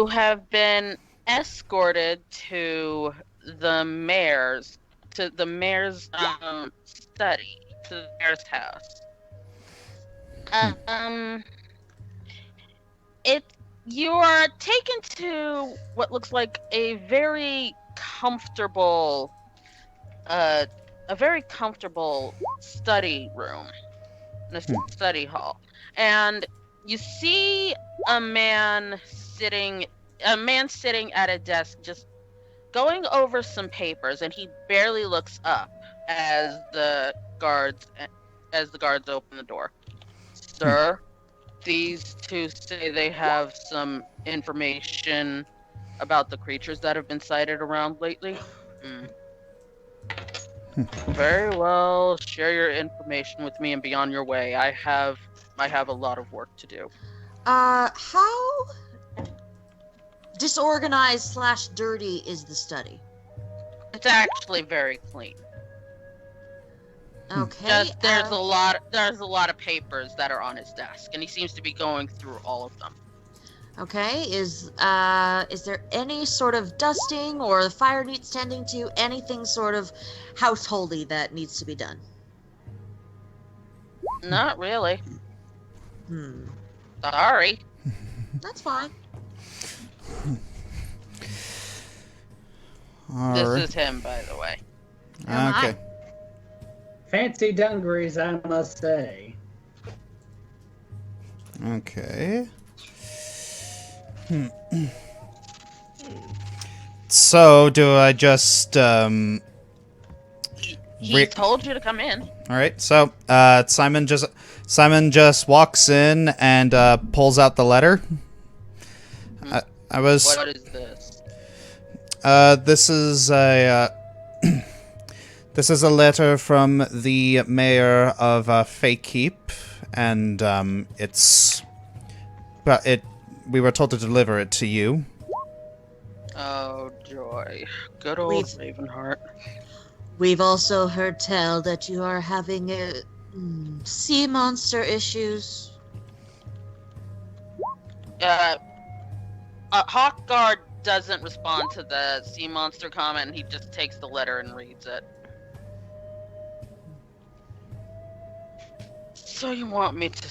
You have been escorted to the mayor's study, to the mayor's house. You are taken to what looks like a very comfortable study room, in a study hall, and you see a man sitting at a desk, just going over some papers, and he barely looks up as the guards open the door. Sir, these two say they have some information about the creatures that have been sighted around lately. Very well, share your information with me and be on your way. I have a lot of work to do. How disorganized / dirty is the study? It's actually very clean. Okay. Just there's a lot of papers that are on his desk, and he seems to be going through all of them. Okay. Is there any sort of dusting or the fire needs tending to, anything sort of householdy that needs to be done? Not really. Sorry. That's fine. This is him, by the way. Okay. Fancy dungarees, I must say. Okay. So, do I just, He told you to come in. Alright, so, Simon just walks in and, pulls out the letter. What is this? This is a, this is a letter from the mayor of, Fake Keep, and, we were told to deliver it to you. Oh, joy. Good old Ravenheart. We've also heard tell that you are having sea monster issues. Hawkguard doesn't respond to the sea monster comment, and he just takes the letter and reads it. So you want me to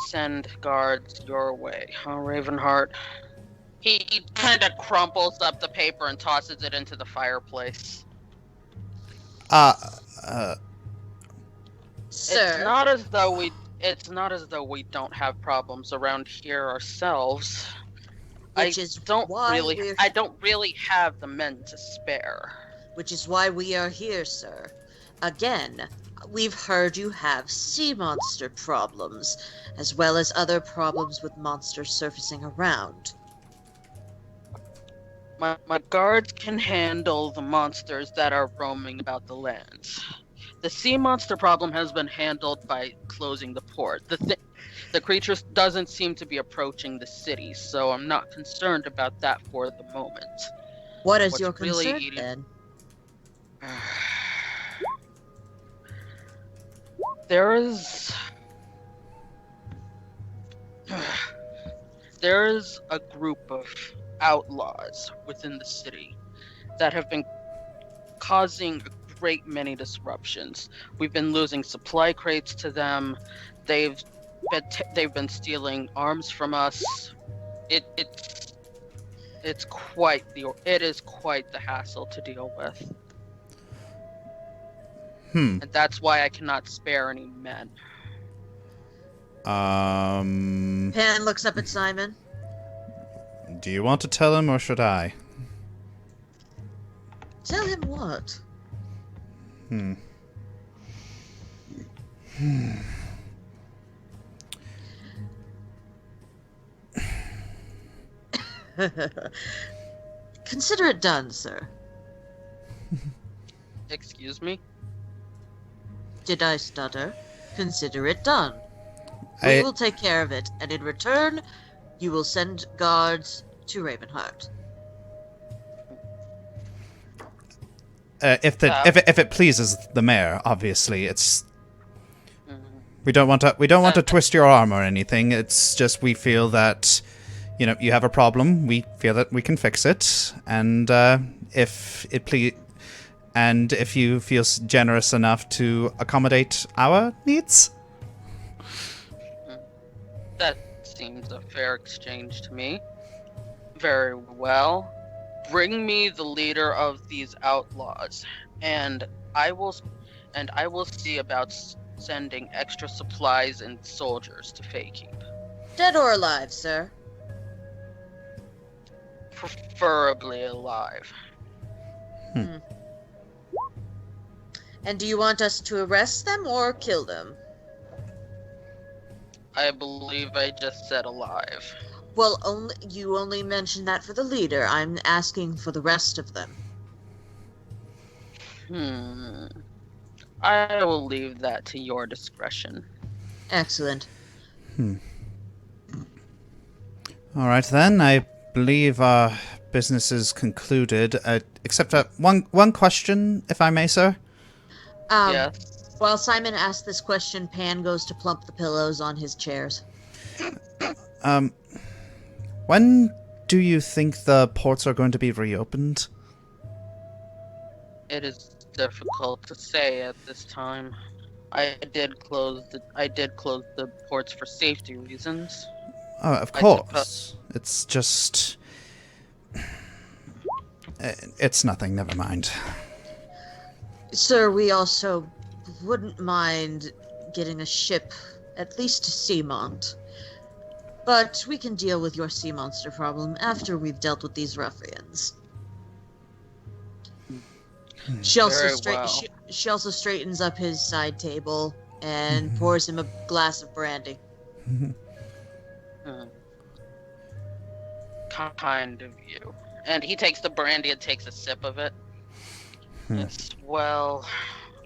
send guards your way, huh, Ravenheart? He kind of crumples up the paper and tosses it into the fireplace. Sir. It's not as though we don't have problems around here ourselves. I don't really have the men to spare. Which is why we are here, sir. Again, we've heard you have sea monster problems, as well as other problems with monsters surfacing around. My guards can handle the monsters that are roaming about the lands. The sea monster problem has been handled by closing the port. The creature doesn't seem to be approaching the city, so I'm not concerned about that for the moment. What is your concern, then? There is a group of outlaws within the city that have been causing a great many disruptions. We've been losing supply crates to them. They've been stealing arms from us. It is quite the hassle to deal with. And that's why I cannot spare any men. Panne looks up at Simon. Do you want to tell him, or should I? Tell him what? Consider it done, sir. Excuse me? Did I stutter? Consider it done. We will take care of it, and in return, you will send guards to Ravenheart. If it pleases the mayor, obviously, it's. We don't want to twist your arm or anything. It's just we feel that you have a problem, we feel that we can fix it, and if you feel generous enough to accommodate our needs. That seems a fair exchange to me. Very well. Bring me the leader of these outlaws, and I will see about sending extra supplies and soldiers to Faykeep. Dead or alive, sir? Preferably alive. And do you want us to arrest them or kill them? I believe I just said alive. Well, you only mentioned that for the leader. I'm asking for the rest of them. I will leave that to your discretion. Excellent. All right, then. I believe our business is concluded, except one question, if I may, sir. Yes. While Simon asks this question, Pan goes to plump the pillows on his chairs. When do you think the ports are going to be reopened? It is difficult to say at this time. I did close the ports for safety reasons. Oh, of course. It's just... It's nothing, never mind. Sir, we also wouldn't mind getting a ship, at least to Seamont. But we can deal with your sea monster problem after we've dealt with these ruffians. She also straightens up his side table and pours him a glass of brandy. Kind of you. And he takes the brandy and takes a sip of it. Yes. Well,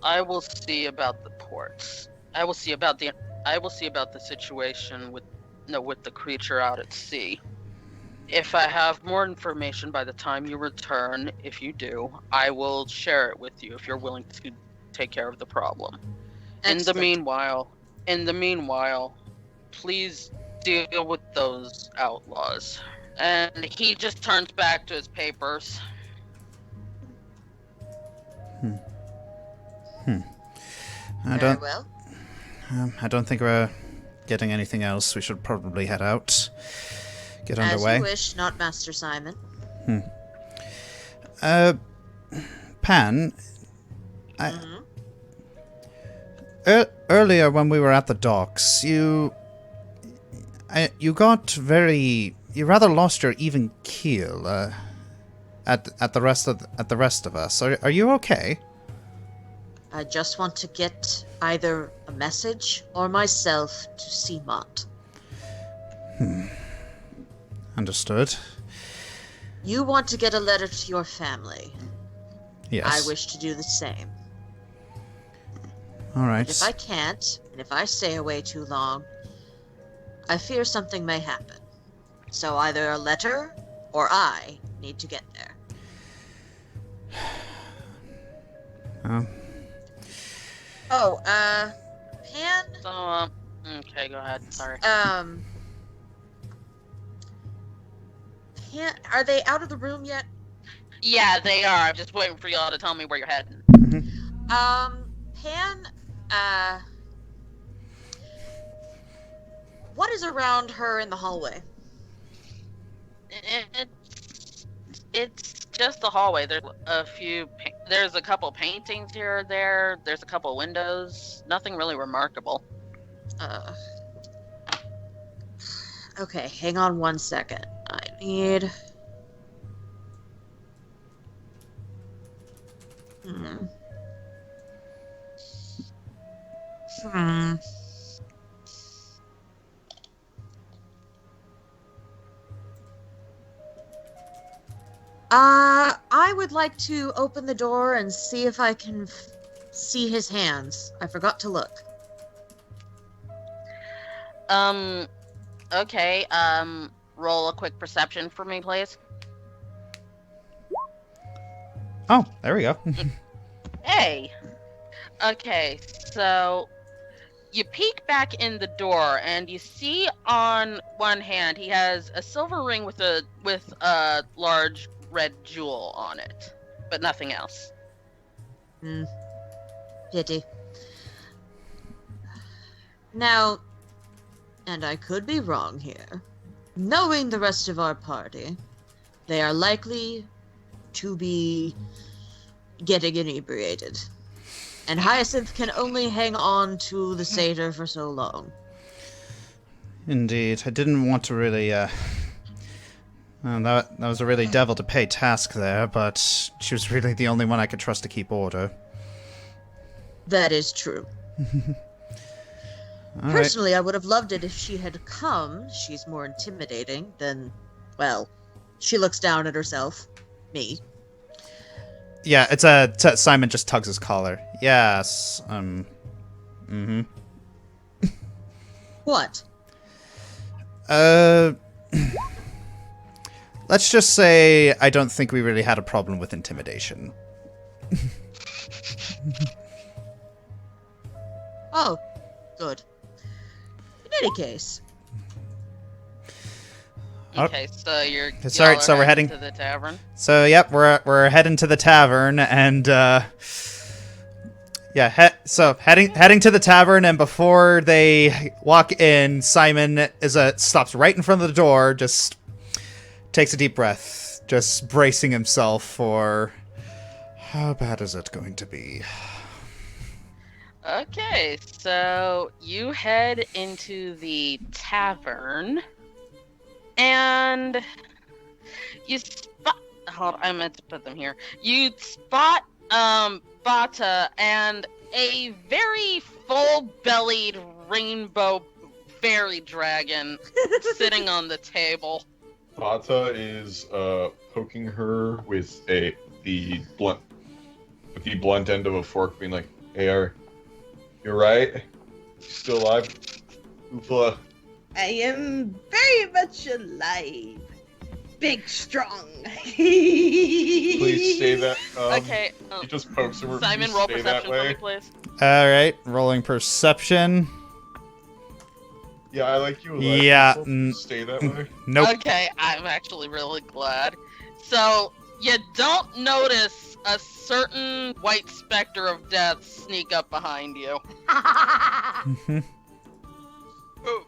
I will see about the ports. I will see about the situation with the creature out at sea. If I have more information by the time you return, if you do, I will share it with you if you're willing to take care of the problem. Excellent. In the meanwhile, please deal with those outlaws. And he just turns back to his papers. Very well. I don't think we're getting anything else. We should probably head out. Get underway. As you wish, not Master Simon. Pan, earlier when we were at the docks, you rather lost your even keel at the rest of us. Are you okay? I just want to get either a message or myself to Seamont. Understood. You want to get a letter to your family. Yes. I wish to do the same. All right. But if I can't, and if I stay away too long, I fear something may happen. So either a letter or I need to get there. Pan? So, okay, go ahead. Sorry. Pan, are they out of the room yet? Yeah, they are. I'm just waiting for y'all to tell me where you're heading. Pan, what is around her in the hallway? It's just the hallway. There's a couple paintings here or there. There's a couple windows. Nothing really remarkable. Okay, hang on one second. I need... I would like to open the door and see if I can see his hands. I forgot to look. Okay, roll a quick perception for me, please. Oh, there we go. Hey! Okay, so You peek back in the door, and you see on one hand he has a silver ring with a large red jewel on it, but nothing else. Pity. Now, and I could be wrong here, knowing the rest of our party, they are likely to be getting inebriated. And Hyacinth can only hang on to the satyr for so long. Indeed. I didn't want to really, that was a really devil-to-pay task there, but she was really the only one I could trust to keep order. That is true. All Personally, I would have loved it if she had come. She's more intimidating than, well, she looks down at herself. Me. Yeah, Simon just tugs his collar. Yes, What? Let's just say I don't think we really had a problem with intimidation. Oh, good. In any case. Okay, so So we're heading to the tavern. So yep, we're heading to the tavern, and heading to the tavern, and before they walk in, Simon stops right in front of the door, just takes a deep breath, just bracing himself for how bad is it going to be. Okay, so you head into the tavern. And you spot. Hold on, I meant to put them here. You spot Bata and a very full-bellied rainbow fairy dragon sitting on the table. Bata is poking her with the blunt end of a fork, being like, "Hey, Heir, you're right. You still alive? Hoopla." I am very much alive. Big, strong. Please say that. Okay. He just pokes her. Simon, roll perception for me, please. All right, rolling perception. Yeah, I like you alive. Yeah. Stay that way. Nope. Okay, I'm actually really glad. So, you don't notice a certain white specter of death sneak up behind you. Oh.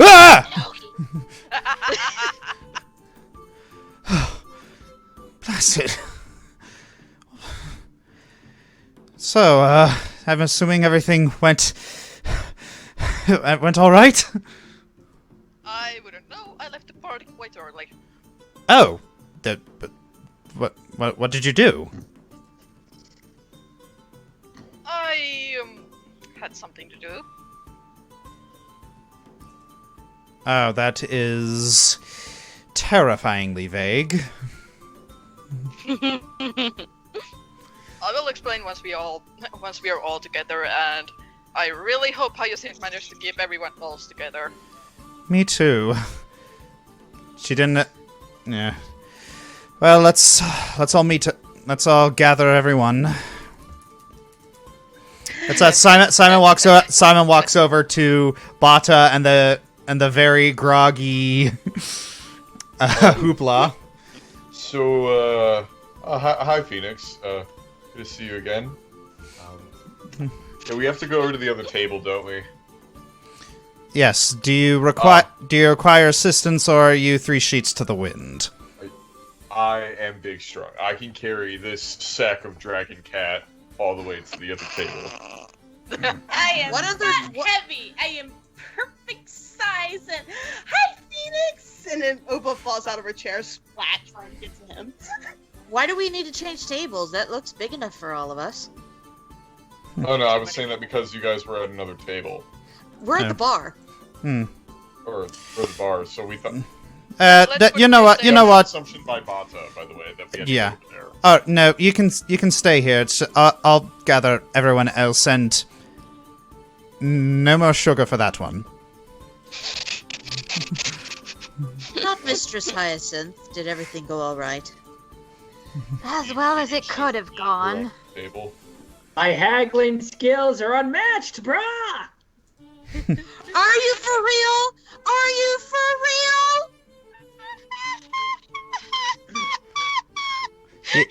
Ah! Blessed. So, I'm assuming everything went all right? I wouldn't know. I left the party quite early. Oh, but what did you do? I had something to do. Oh, that is terrifyingly vague. I will explain once we are all together, and I really hope Hyacinth managed to keep everyone else together. Me too. She didn't. Yeah. Well, let's all meet. Let's all gather everyone. It's Simon walks over to Bata and the very groggy Hoopla. So, hi Fenix. Good to see you again. Yeah, we have to go over to the other table, don't we? Yes. Do you require assistance, or are you 3 sheets to the wind? I am big strong. I can carry this sack of dragon cat all the way to the other table. I am What other- not what- heavy. I am perfect size. And hi, Fenix. And then Opal falls out of her chair, splat, trying to get to him. Why do we need to change tables? That looks big enough for all of us. Oh no, I was saying that because you guys were at another table. We're at the bar. Or the bar, so we thought... You know what? Assumption by Bata, by the way, that we had Yeah. to go over there. Oh no, you can stay here. I'll gather everyone else, and no more sugar for that one. Not Mistress Hyacinth. Did everything go all right? As well as it could have We're gone. on the table. My haggling skills are unmatched, brah! Are you for real? Are you for real?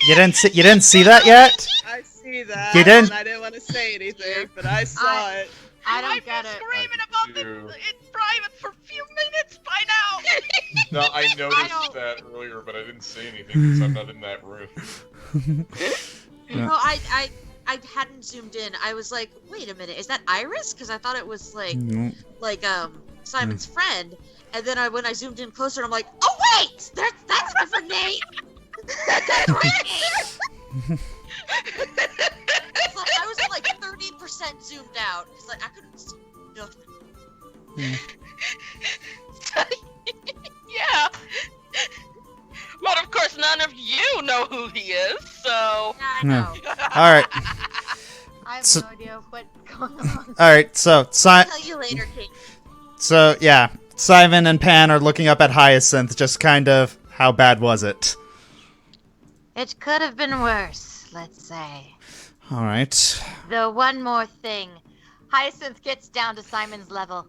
You didn't see that yet? I see that. You didn't? And I didn't want to say anything, but I saw it. I don't get it. Screaming about this in private for a few minutes by now. No, I noticed that earlier, but I didn't say anything because I'm not in that room. No, I hadn't zoomed in. I was like, wait a minute, is that Iris? Because I thought it was like Simon's friend. And then when I zoomed in closer, I'm like, oh wait, that's my friend Nate. That's right. I was like 30% zoomed out because like I couldn't see nothing. Yeah. But of course, none of you know who he is, so. Yeah, I know. All right. I have So- no idea what's going on. All right. So I'll tell you later, Kate. So yeah, Simon and Pan are looking up at Hyacinth, just kind of, how bad was it? It could have been worse, let's say. All right. Though one more thing. Hyacinth gets down to Simon's level.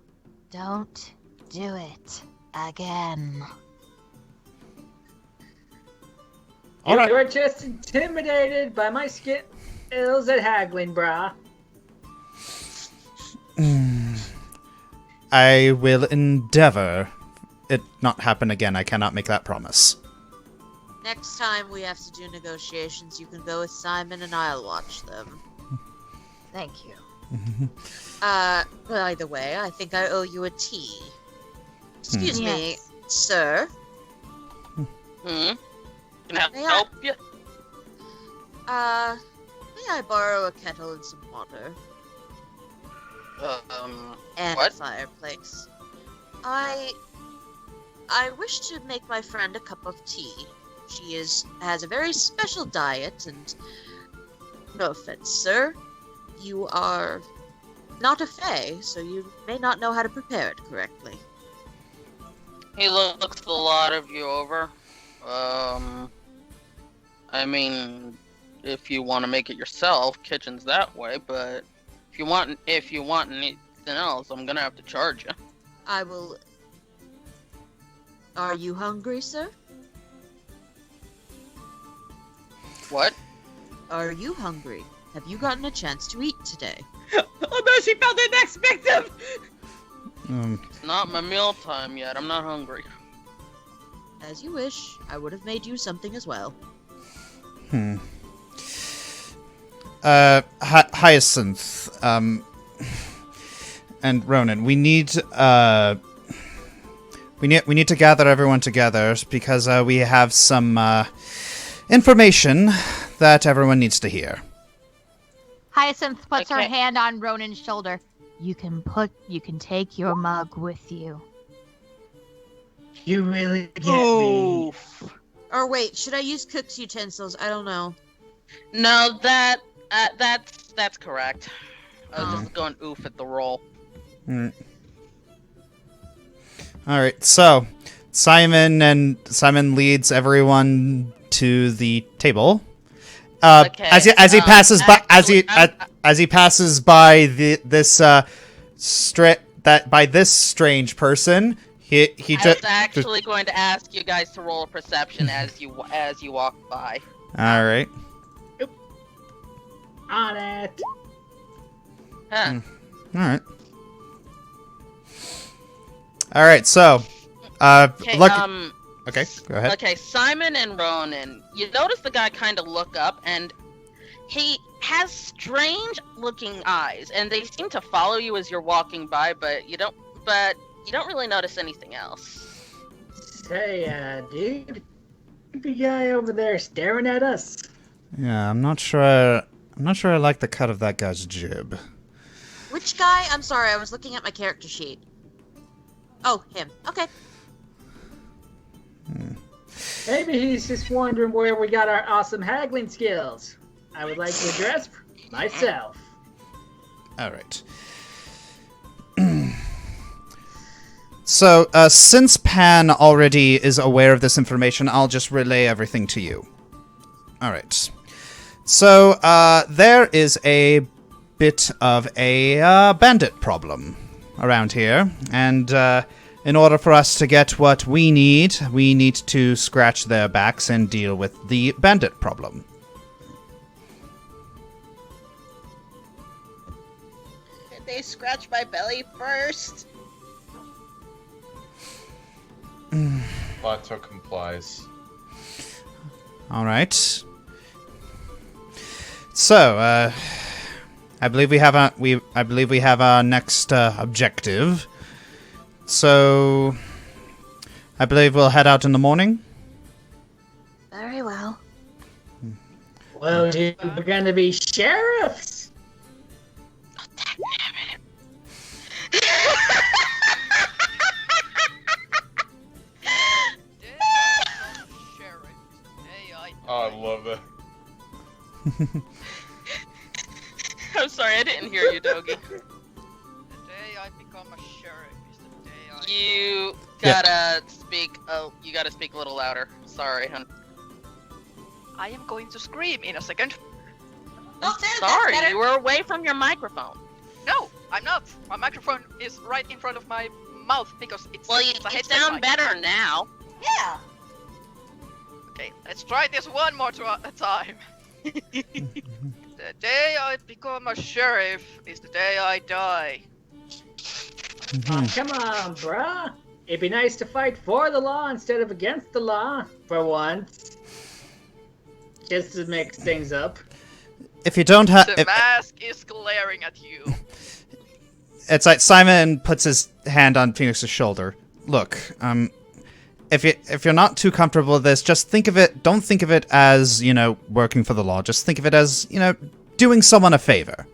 Don't do it again. All right. You were just intimidated by my skills at haggling, brah. I will endeavor it not happen again. I cannot make that promise. Next time we have to do negotiations, you can go with Simon and I'll watch them. Thank you. By the way, I think I owe you a tea. Excuse me, Yes. sir. Can I May I- help you? May I borrow a kettle and some water? And What? a fireplace. I wish to make my friend a cup of tea. She has a very special diet, and no offense, sir, you are not a fae, so you may not know how to prepare it correctly. He looks a lot of you over. I mean, if you want to make it yourself, kitchen's that way. But if you want anything else, I'm gonna have to charge you. I will. Are you hungry, sir? What? Are you hungry? Have you gotten a chance to eat today? Oh no, she found the next victim! It's not my meal time yet. I'm not hungry. As you wish. I would have made you something as well. Hyacinth, and Ronan, we need to gather everyone together because we have some information that everyone needs to hear. Hyacinth puts her Okay. hand on Ronan's shoulder. You can take your mug with you. You really get me. Or wait, should I use cook's utensils? I don't know. No, that's correct. I was just going oof at the roll. All right, so Simon leads everyone to the table. Okay, As he passes by, actually, as he passes by this strange person, he I was just actually going to ask you guys to roll a perception as you walk by. all right. On it. Huh. All right. So, Okay, look. Okay, go ahead. Okay, Simon and Ronan, you notice the guy kind of look up, and he has strange-looking eyes, and they seem to follow you as you're walking by, but you don't really notice anything else. Say, dude, creepy guy over there staring at us. Yeah, I'm not sure I like the cut of that guy's jib. Which guy? I'm sorry, I was looking at my character sheet. Oh, him. Okay. Maybe he's just wondering where we got our awesome haggling skills. I would like to address myself. All right. So, since Pan already is aware of this information, I'll just relay everything to you. All right. So, there is a bit of a bandit problem around here, and in order for us to get what we need to scratch their backs and deal with the bandit problem. Did they scratch my belly first? Bata complies. All right. So, I believe we have our next objective. So, I believe we'll head out in the morning. Very well. Well, dude, we're gonna be sheriffs. Oh, I love that. I'm sorry, I didn't hear you, Dogi. The day I become a sheriff is the day I... You gotta speak. Oh, you gotta speak a little louder. Sorry, hun. I am going to scream in a second. Oh, there, Sorry, that's better. you were away from your microphone. No, I'm not. My microphone is right in front of my mouth because it's, Well, it's a you headset sound mic. better now. Yeah. Okay, let's try this one more time. The day I become a sheriff is the day I die. Oh, come on, bruh. It'd be nice to fight for the law instead of against the law, for once. Just to mix things up. If you don't have, The mask is glaring at you. it's like Simon puts his hand on Phoenix's shoulder. Look, if you're not too comfortable with this, just think of it. Don't think of it as, you know, working for the law. Just think of it as, you know, doing someone a favor.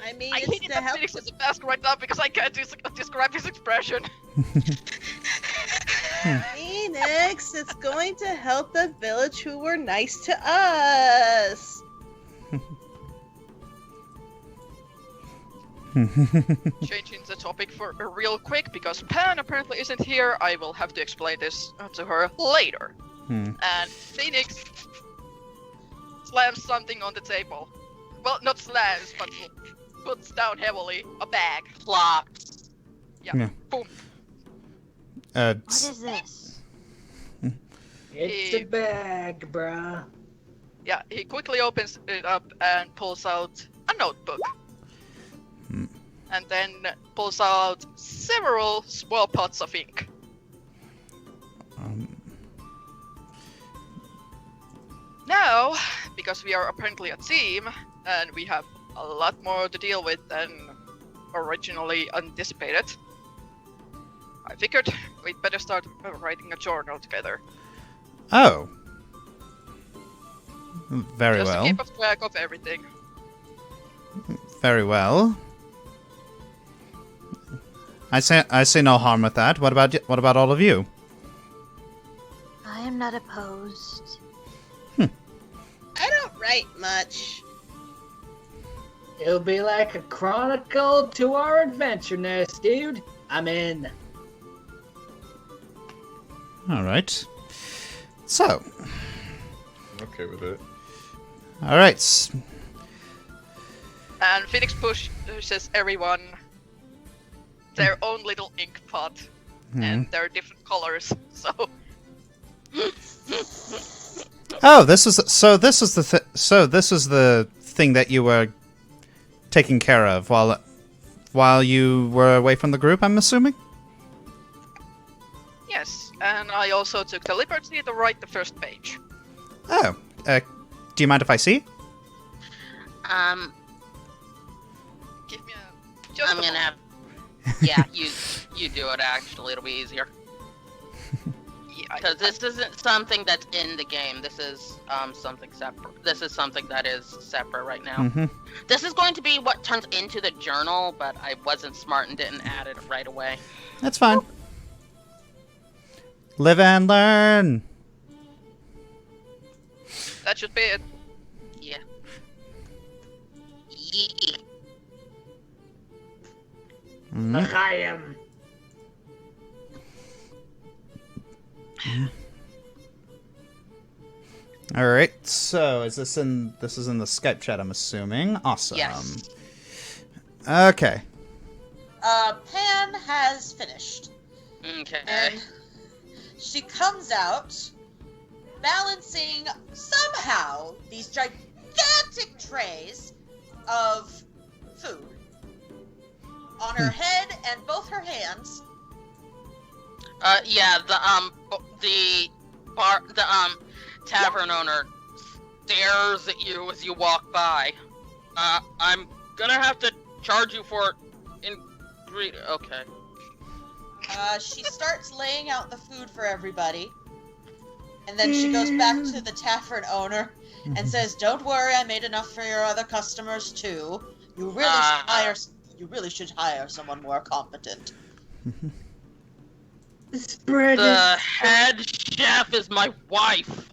I mean, I it's hate to that help. Phoenix is a mask right now because I can't describe his expression. Phoenix, it's going to help the village who were nice to us. Changing the topic for real quick because Panne apparently isn't here. I will have to explain this to her later. And Phoenix slams something on the table. Well, not slams, but puts down heavily a bag. Flops. Yeah. Boom. What is this? It's a bag, bruh. Yeah, he quickly opens it up and pulls out a notebook. And then pulls out several small pots of ink. Now, because we are apparently a team, and we have a lot more to deal with than originally anticipated, I figured we'd better start writing a journal together. Oh. Very Just well. to keep a track of everything. Very well. I say no harm with that. What about all of you? I am not opposed. I don't write much. It'll be like a chronicle to our adventureness, dude. I'm in. All right. So. I'm okay with it. All right. And Phoenix pushes everyone their own little ink pot, and they're different colors. So. Oh, this is the thing that you were taking care of while you were away from the group, I'm assuming? Yes, and I also took the liberty to write the first page. Oh, do you mind if I see? Give me just I'm gonna have. Yeah, you do it. Actually, it'll be easier because this isn't something that's in the game. This is something separate. This is something that is separate right now. Mm-hmm. This is going to be what turns into the journal, but I wasn't smart and didn't add it right away. That's fine. Live and learn. That should be it. Yeah. Yeah. L'chaim. All right. So is this in the Skype chat? I'm assuming. Awesome. Yes. Okay. Pan has finished. Okay. And she comes out balancing somehow these gigantic trays of food on her head and both her hands. Yeah, the tavern owner stares at you as you walk by. I'm gonna have to charge you for ingredient. Okay. She starts laying out the food for everybody, and then she goes back to the tavern owner and says, "Don't worry, I made enough for your other customers too. You really should hire someone more competent." The head chef is my wife.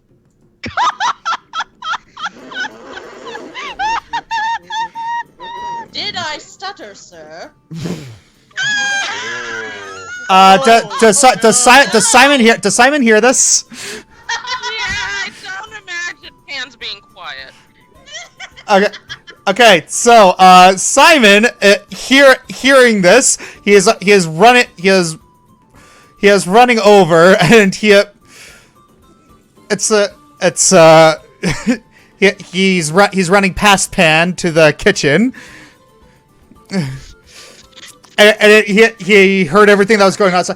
Did I stutter, sir? Does Simon hear this? Yeah, I don't imagine Pan's being quiet. Okay. So Simon, hearing this, he is running over, and he's running past Pan to the kitchen. And he heard everything that was going on. So,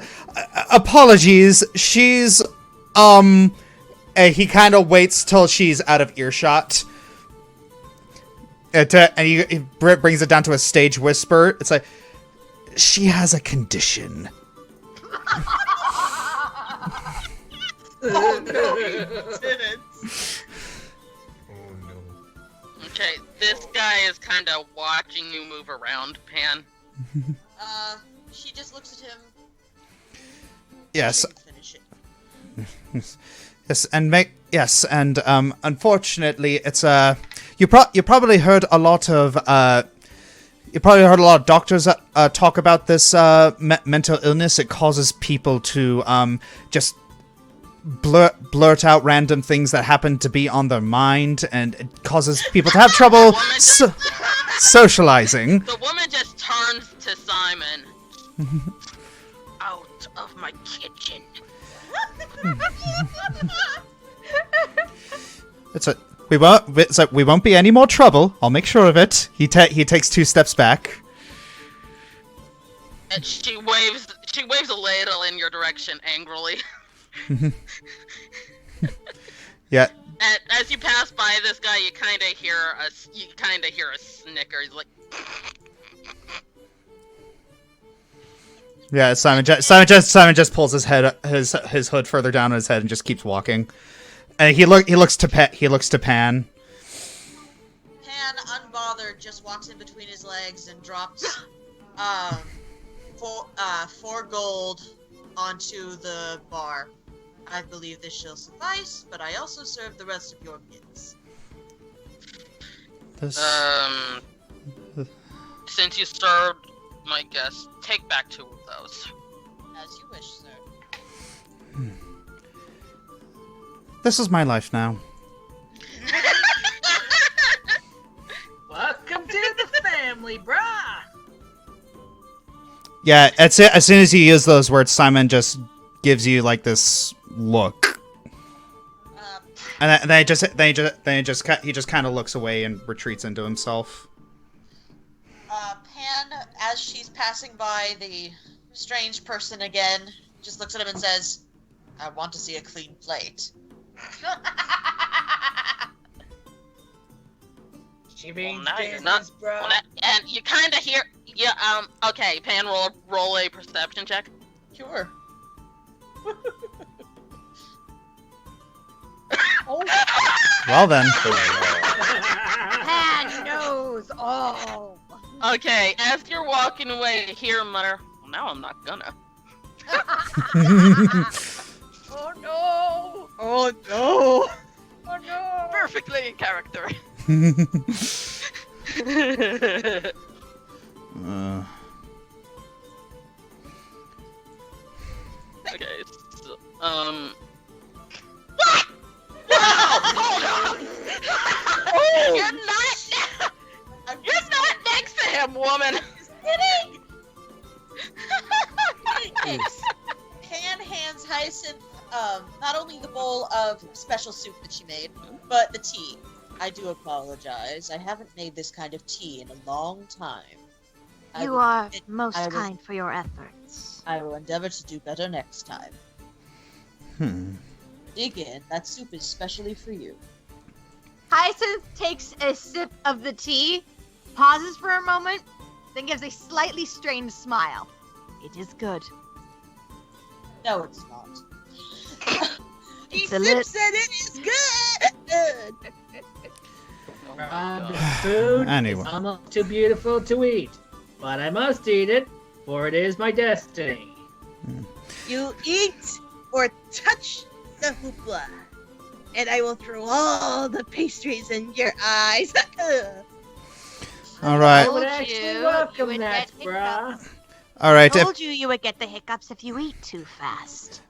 apologies. She's he kind of waits till she's out of earshot, and he brings it down to a stage whisper. It's like, she has a condition. Oh no, he didn't. Oh no. Okay, this guy is kind of watching you move around, Pan. She just looks at him. Yes. Finish it. Yes, and unfortunately, it's you probably heard a lot of doctors talk about this mental illness. It causes people to just blurt out random things that happen to be on their mind, and it causes people to have trouble socializing. The woman just turns to Simon. Out of my kitchen. We won't be any more trouble. I'll make sure of it. He takes 2 steps back. And she waves a ladle in your direction angrily. Yeah. And as you pass by this guy, you kind of hear a snicker. He's like, yeah. Simon just pulls his head, his hood further down on his head, and just keeps walking. And he looks to Pan. Pan, unbothered, just walks in between his legs and drops 4 gold onto the bar. I believe this shall suffice, but I also serve the rest of your kids. Since you served my guests, take back 2 of those. As you wish, sir. This is my life now. Welcome to the family, brah! Yeah, as soon as you use those words, Simon just gives you like this look, and then he just kind of looks away and retreats into himself. Pan, as she's passing by the strange person again, just looks at him and says, "I want to see a clean plate." She means now you're business, not. bro. And you kind of hear. Yeah. Okay. Pan, roll a perception check. Sure. Well then. Pan knows all. Okay. As you're walking away, you hear him mutter, "Well, now I'm not gonna." Oh no! Oh no! Oh no! Perfectly in character. Okay. So, Wow! Hold You're not. You're not next to him, woman. Kidding. Pan hands Hyacinth not only the bowl of special soup that she made, but the tea. I do apologize. I haven't made this kind of tea in a long time. You are most kind for your efforts. I will endeavor to do better next time. Dig in. That soup is specially for you. Hyacinth takes a sip of the tea, pauses for a moment, then gives a slightly strained smile. It is good. No, it's not. It's He a sips and it is good. The food Anyway. is almost too beautiful to eat, but I must eat it, for it is my destiny. You eat or touch the hoopla, and I will throw all the pastries in your eyes. All right. I would Told actually you welcome would that, get bruh. All right. I If, told you would get the hiccups if you eat too fast.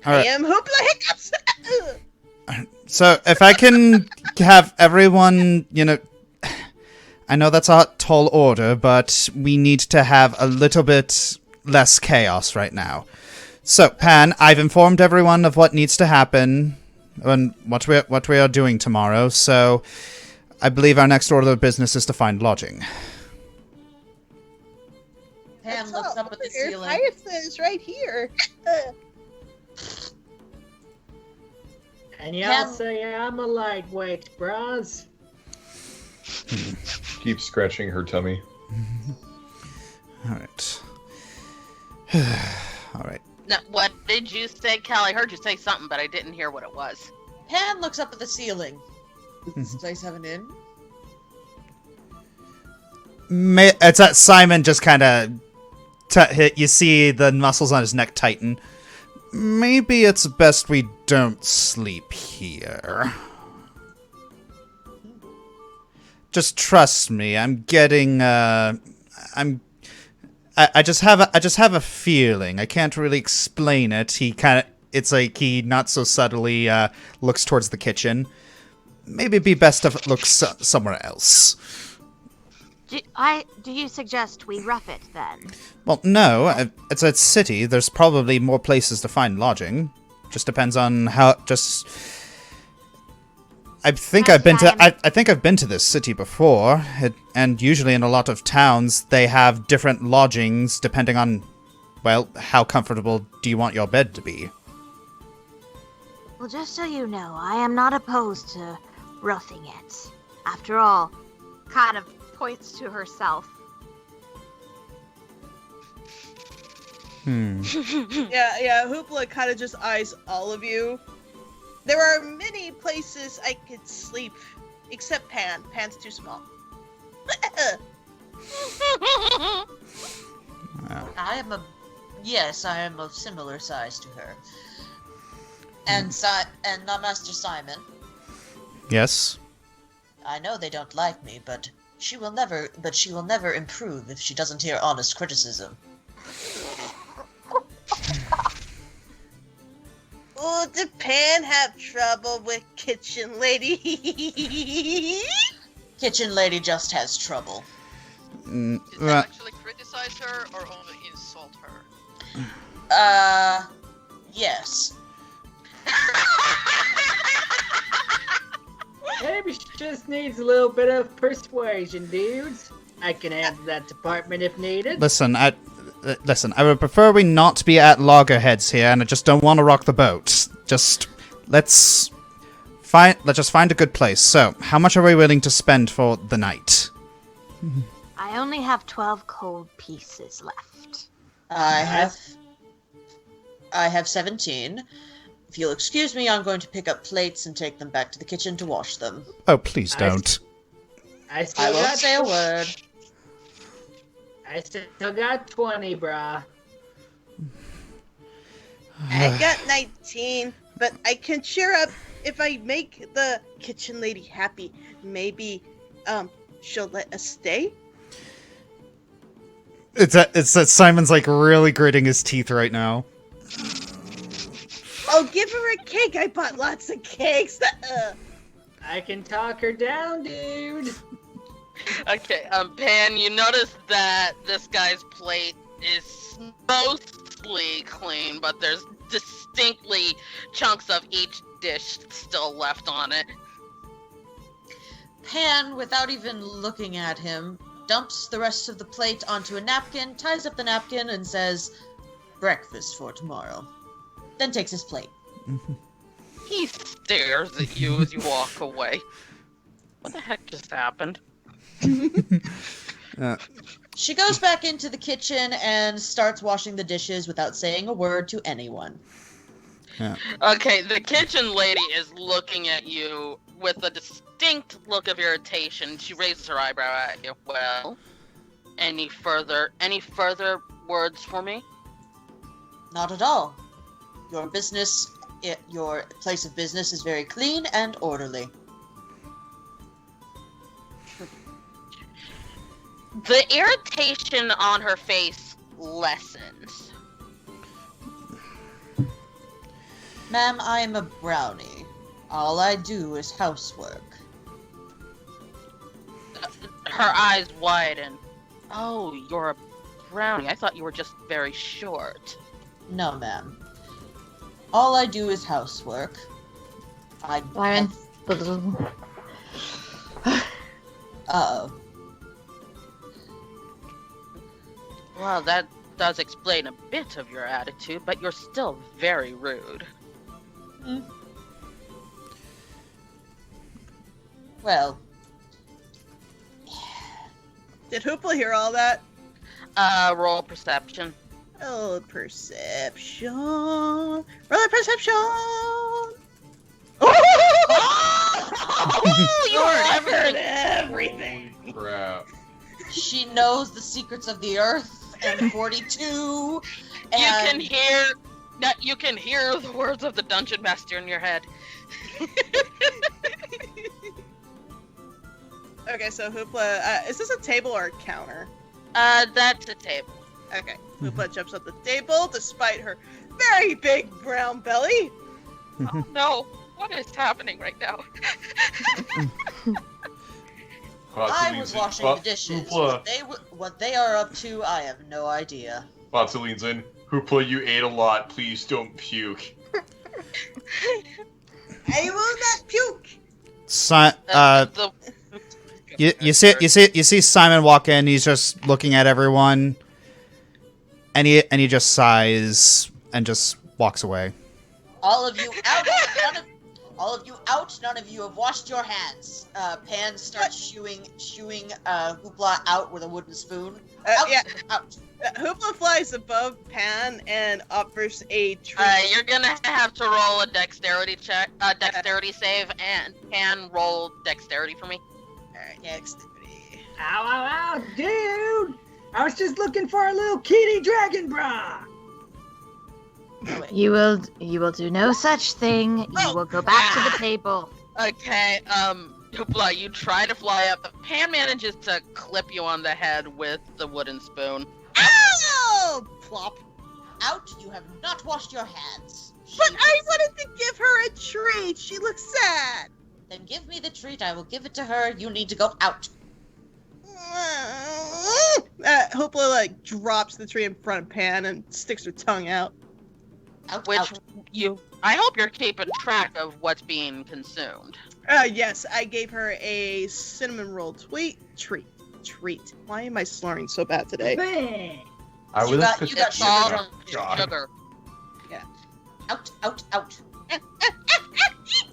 all I right. am hoopla hiccups. So if I can have everyone, I know that's a tall order, but we need to have a little bit less chaos right now. So, Pan, I've informed everyone of what needs to happen and what we are doing tomorrow. So, I believe our next order of business is to find lodging. Pam looks up at the Your ceiling. Hyacinth is right here. And y'all Pam- say I'm a lightweight, bros. Keep scratching her tummy. All right. All right. Now, what did you say, Cal? I heard you say something, but I didn't hear what it was. Pan looks up at the ceiling. Does this place have an inn? It's that Simon just kind of hit. You see the muscles on his neck tighten. Maybe it's best we don't sleep here. Just trust me. I'm getting. I just have a feeling. I can't really explain it. It's like he not so subtly looks towards the kitchen. Maybe it'd be best if it looks somewhere else. Do you suggest we rough it then? Well, no. It's a city. There's probably more places to find lodging. Just depends on how. I think I've been to this city before, and usually in a lot of towns they have different lodgings depending on, well, how comfortable do you want your bed to be? Well, just so you know, I am not opposed to roughing it. After all, kind of points to herself. Yeah, Hoopla kind of just eyes all of you. There are many places I could sleep, except Pan. Pan's too small. I am a similar size to her. And Master Simon. Yes. I know they don't like me, but she will never improve if she doesn't hear honest criticism. Oh, did Pan have trouble with Kitchen Lady? Kitchen Lady just has trouble. Did they actually criticize her or only insult her? Yes. Maybe she just needs a little bit of persuasion, dudes. I can handle that department if needed. Listen, I would prefer we not be at loggerheads here, and I just don't want to rock the boat. Let's find a good place. So, how much are we willing to spend for the night? I only have 12 cold pieces left. I have 17. If you'll excuse me, I'm going to pick up plates and take them back to the kitchen to wash them. Oh, please don't. I I won't say a word. I still got 20, brah. I got 19, but I can cheer up if I make the kitchen lady happy. Maybe, she'll let us stay? It's that Simon's like really gritting his teeth right now. I'll give her a cake. I bought lots of cakes. I can talk her down, dude. Okay, Pan, you notice that this guy's plate is mostly clean, but there's distinctly chunks of each dish still left on it. Pan, without even looking at him, dumps the rest of the plate onto a napkin, ties up the napkin, and says, "Breakfast for tomorrow." Then takes his plate. He stares at you as you walk away. What the heck just happened? She goes back into the kitchen and starts washing the dishes without saying a word to anyone. Yeah. Okay, the kitchen lady is looking at you with a distinct look of irritation. She raises her eyebrow at you. Well, any further words for me? Not at all. Your place of business is very clean and orderly. The irritation on her face lessens. Ma'am, I am a brownie. All I do is housework. Her eyes widen. Oh, you're a brownie. I thought you were just very short. No, ma'am. All I do is housework. Byron. Uh-oh. Well, that does explain a bit of your attitude, but you're still very rude. Well. Did Hoopla hear all that? Roll perception. Oh, perception. Roll a perception. You heard everything. Holy crap. She knows the secrets of the earth and 42. And You can hear the words of the dungeon master in your head. Okay, so Hoopla, is this a table or a counter? That's a table. Okay, Hoopla jumps up the table despite her very big brown belly. Oh, no, what is happening right now? I was washing the dishes. What they are up to, I have no idea. Bata leans in. Hoopla, you ate a lot. Please don't puke. I will not puke. You see Simon walk in. He's just looking at everyone, and he just sighs and just walks away. All of you out. All of you out. None of you have washed your hands. Pan starts shooing Hoopla out with a wooden spoon. Out. Hoopla flies above Pan and offers a treat. You're gonna have to roll a dexterity check, dexterity save, and Pan roll dexterity for me. Alright, dexterity. Ow, dude! I was just looking for a little kitty dragon bra! You will do no such thing. You will go back to the table. Okay, Hoopla, you try to fly up, but Pan manages to clip you on the head with the wooden spoon. Ow! Plop. Out. You have not washed your hands. But I wanted to give her a treat. She looks sad. Then give me the treat. I will give it to her. You need to go out. Hoopla drops the tree in front of Pan and sticks her tongue out. Out. I hope you're keeping track of what's being consumed. Yes, I gave her a cinnamon roll treat. Why am I slurring so bad today? You got It's all sugar. sugar. Yeah. Out.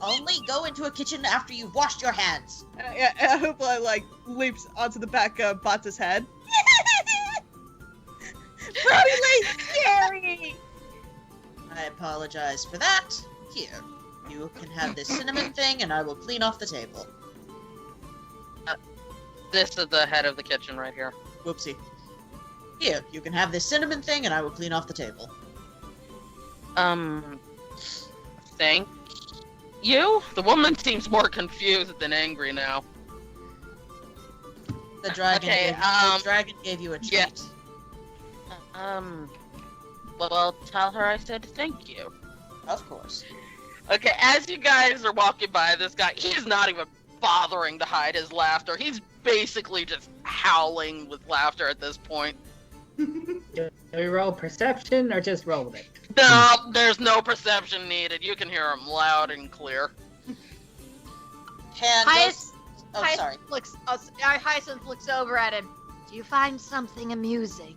Only go into a kitchen after you've washed your hands. Hoopla leaps onto the back of Bata's head. Probably scary. I apologize for that. Here, you can have this cinnamon thing, and I will clean off the table. This is the head of the kitchen right here. Whoopsie. Here, you can have this cinnamon thing, and I will clean off the table. Thank you? The woman seems more confused than angry now. The dragon, the dragon gave you a treat. Yes. Well, tell her I said thank you. Of course. Okay, as you guys are walking by this guy, he's not even bothering to hide his laughter. He's basically just howling with laughter at this point. Do we roll perception or just roll with it? No, there's no perception needed. You can hear him loud and clear. Pan Hyacinth, goes... Oh, sorry. Hyacinth looks over at him. Do you find something amusing?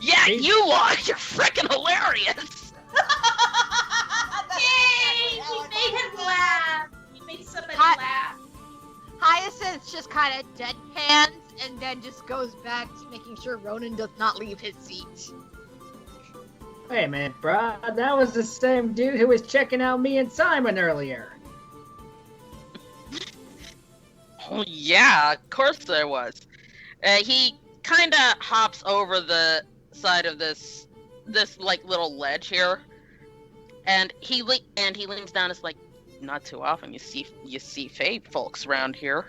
Yeah, you are! You're freaking hilarious! Yay! We made him laugh! We made somebody laugh. Hyacinth just kind of deadpans and then just goes back to making sure Ronan does not leave his seat. Wait a minute, bruh. That was the same dude who was checking out me and Simon earlier. Oh yeah, of course there was. He kind of hops over the side of this like little ledge here, and he leans down. It's like, not too often you see Fae folks around here.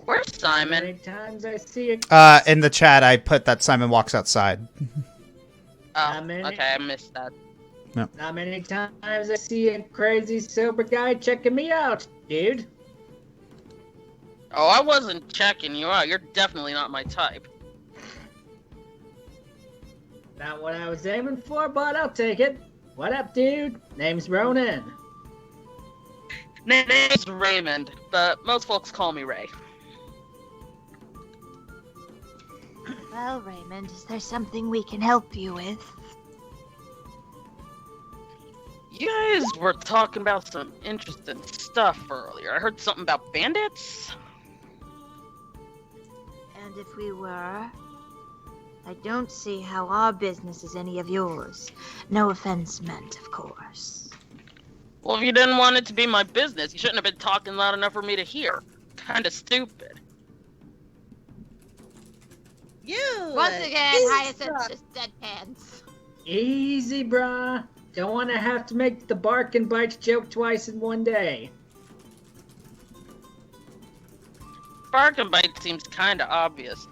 Where's Simon? How many times I see it? In the chat, I put that Simon walks outside. Oh, Not many. okay, I missed that. Not many times I see a crazy sober guy checking me out, dude. Oh, I wasn't checking you out. You're definitely not my type. Not what I was aiming for, but I'll take it. What up, dude? Name's Ronan. Name's Raymond, but most folks call me Ray. Well, Raymond, is there something we can help you with? You guys were talking about some interesting stuff earlier. I heard something about bandits. And if we were, I don't see how our business is any of yours. No offense meant, of course. Well, if you didn't want it to be my business, you shouldn't have been talking loud enough for me to hear. Kinda stupid. You. Once again, Jesus. Hyacinth just deadpans. Easy, brah. Don't want to have to make the bark and bite joke twice in one day. Bark and bite seems kinda obvious.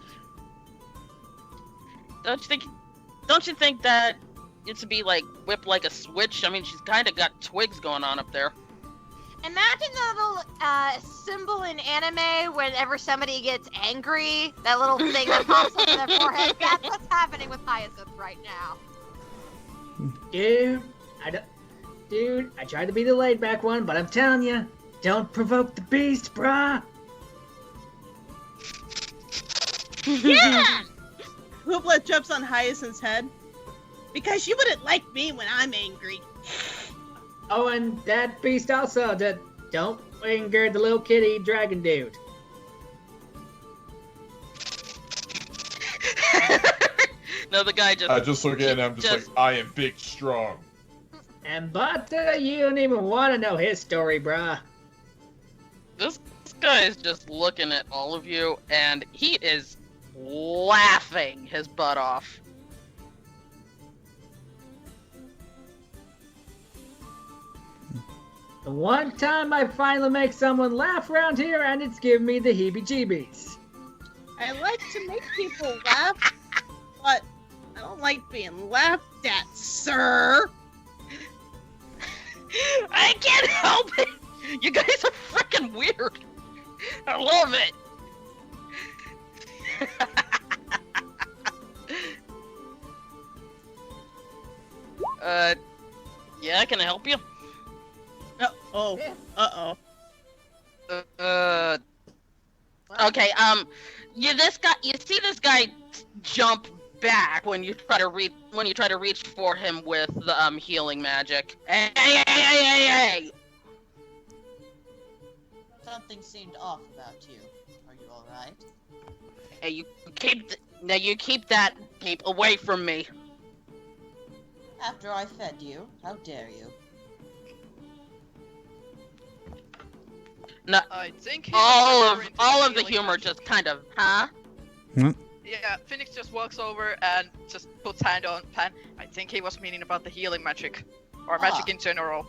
Don't you think that it should be like whipped like a switch? I mean, she's kinda got twigs going on up there. Imagine the little symbol in anime whenever somebody gets angry, that little thing that pops up in their forehead. That's what's happening with Hyacinth right now. Dude, I tried to be the laid back one, but I'm telling you, don't provoke the beast, brah. Yeah! Hoopla jumps on Hyacinth's head. Because you wouldn't like me when I'm angry. Oh, and that beast also, don't anger the little kitty dragon dude. No, the guy just... I just look at him and I'm just like, I am big, strong. And Bata, you don't even want to know his story, brah. This guy is just looking at all of you, and he is laughing his butt off. The one time I finally make someone laugh around here, and it's giving me the heebie-jeebies. I like to make people laugh, but I don't like being laughed at, sir. I can't help it! You guys are freaking weird! I love it! Yeah, can I help you? Uh-oh. Okay, you see this guy jump back when you try to reach for him with the healing magic. Hey! Something seemed off about you. Are you alright? Hey, you keep that peep away from me. After I fed you, how dare you? No, I think all of the humor just kind of, huh? Yeah, Fenix just walks over and just puts hand on Panne. I think he was meaning about the healing magic. Or magic in general.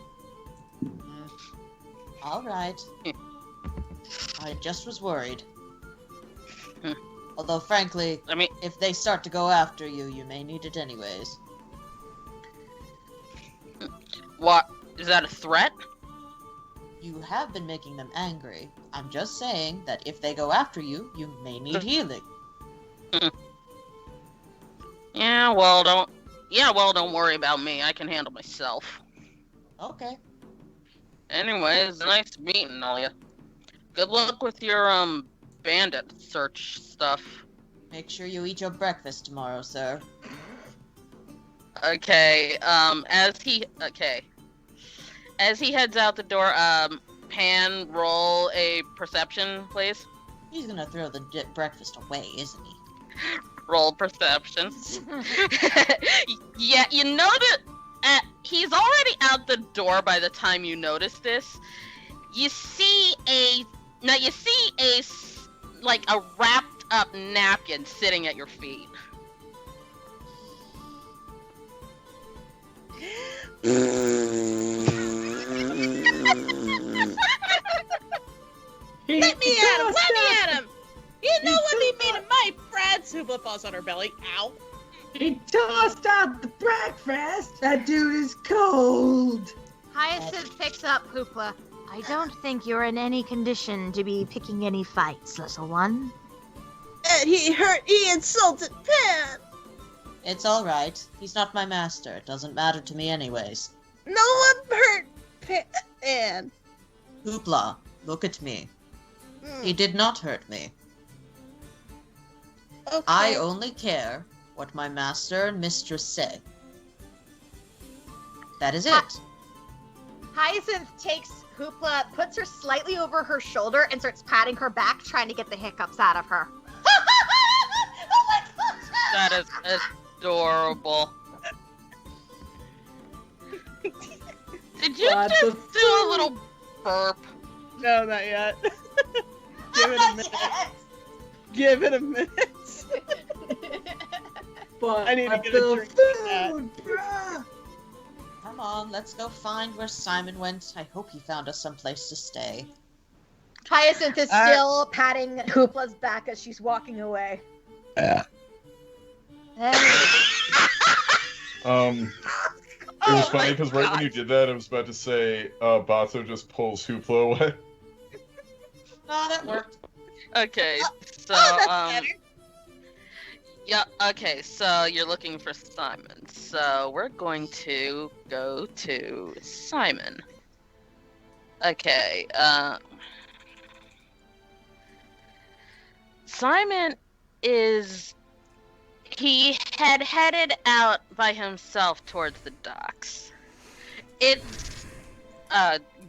Alright. I just was worried. Hmm. Although, frankly, I mean, if they start to go after you, you may need it anyways. What? Is that a threat? You have been making them angry. I'm just saying that if they go after you, you may need healing. Yeah, well, don't worry about me. I can handle myself. Okay. Anyways, nice meeting all you. Good luck with your, bandit search stuff. Make sure you eat your breakfast tomorrow, sir. Okay, as he heads out the door, Pan, roll a perception, please. He's gonna throw the breakfast away, isn't he? Roll perception. Yeah, you know that he's already out the door by the time you notice this. You see a wrapped up napkin sitting at your feet. Let me at him! You know what he mean to my friends? Hoopla falls on her belly. Ow. He tossed out the breakfast. That dude is cold. Hyacinth picks up Hoopla. I don't think you're in any condition to be picking any fights, little one. And he insulted Pan. It's alright. He's not my master. It doesn't matter to me anyways. No one hurt Pan. Hoopla, look at me. He did not hurt me. Okay. I only care what my master and mistress say. That is it. Hyacinth takes Hoopla, puts her slightly over her shoulder, and starts patting her back, trying to get the hiccups out of her. Oh my gosh! That is adorable. Did you just do a little burp? No, not yet. Give it a minute. Give it a minute. But I need to get a drink like that. bruh. Come on, let's go find where Simon went. I hope he found us someplace to stay. Hyacinth is still patting Hoopla's back as she's walking away. It was funny because right when you did that, I was about to say, Bata just pulls Hoopla away. Oh, that worked. Okay, so that's better. yeah, okay, so you're looking for Simon. So we're going to go to Simon. Okay, Simon he had headed out by himself towards the docks. It's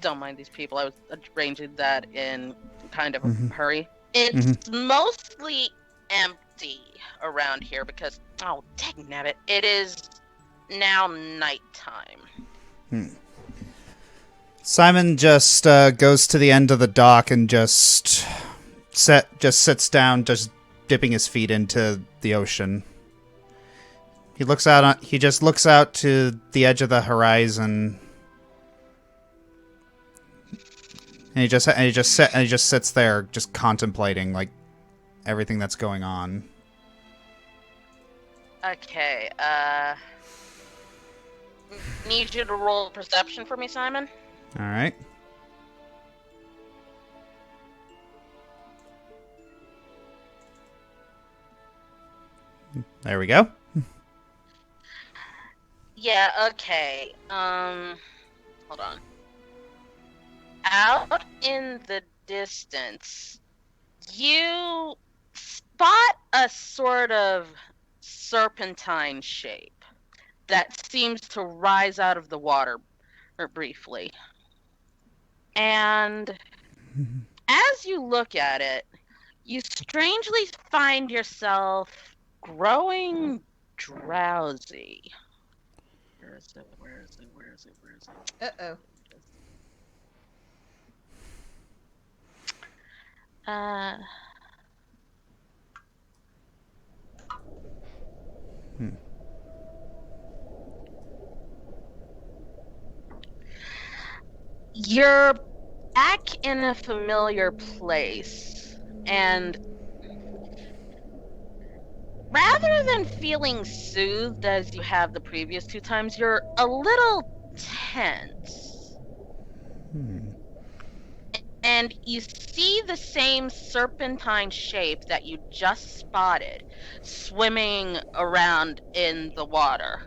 don't mind these people, I was arranging that in kind of a hurry. It's mostly empty around here because, oh, dangnabbit, it is now nighttime. Simon just goes to the end of the dock and just sits down, just dipping his feet into the ocean. He just looks out to the edge of the horizon. And he just sits there, just contemplating like everything that's going on. Okay, need you to roll perception for me, Simon. All right. There we go. Yeah, okay. Hold on. Out in the distance, you spot a sort of serpentine shape that seems to rise out of the water briefly. And as you look at it, you strangely find yourself growing drowsy. Where is it? Where is it? Where is it? Where is it? Uh-oh. You're back in a familiar place, and rather than feeling soothed as you have the previous two times, you're a little tense. Hmm. And you see the same serpentine shape that you just spotted swimming around in the water.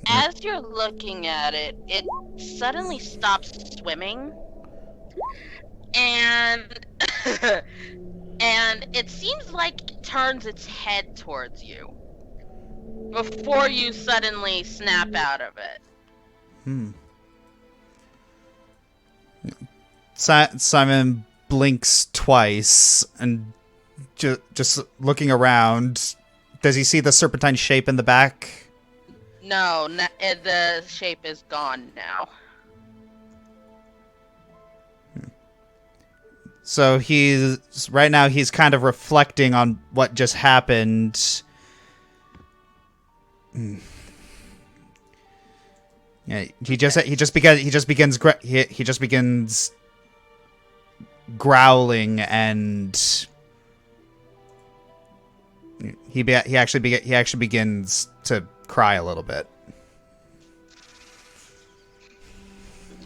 As you're looking at it, it suddenly stops swimming, and and it seems like it turns its head towards you before you suddenly snap out of it. Hmm. Simon blinks twice and just looking around. Does he see the serpentine shape in the back? No, the shape is gone now. So right now he's kind of reflecting on what just happened. Yeah, he just begins growling, and he actually begins to cry a little bit.